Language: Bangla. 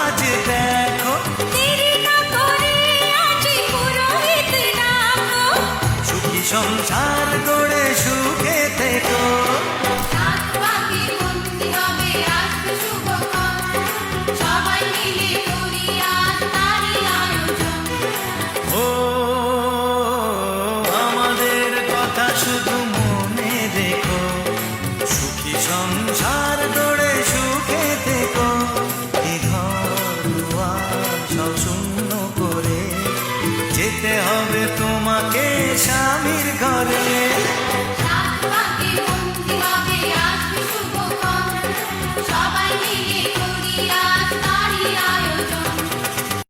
আজ দেখো, দেরি না করে আজি পুরোহিত ডাকো। সুখী সংসার গড়ে সুখে থেকো। সাত পাকে বন্দি হবে আসবে শুভক্ষণ, সবাই মিলে করি আজ তারই আয়োজন। ও আমাদের কথা শুধু মনে রেখো, সুখী সংসার গড়ে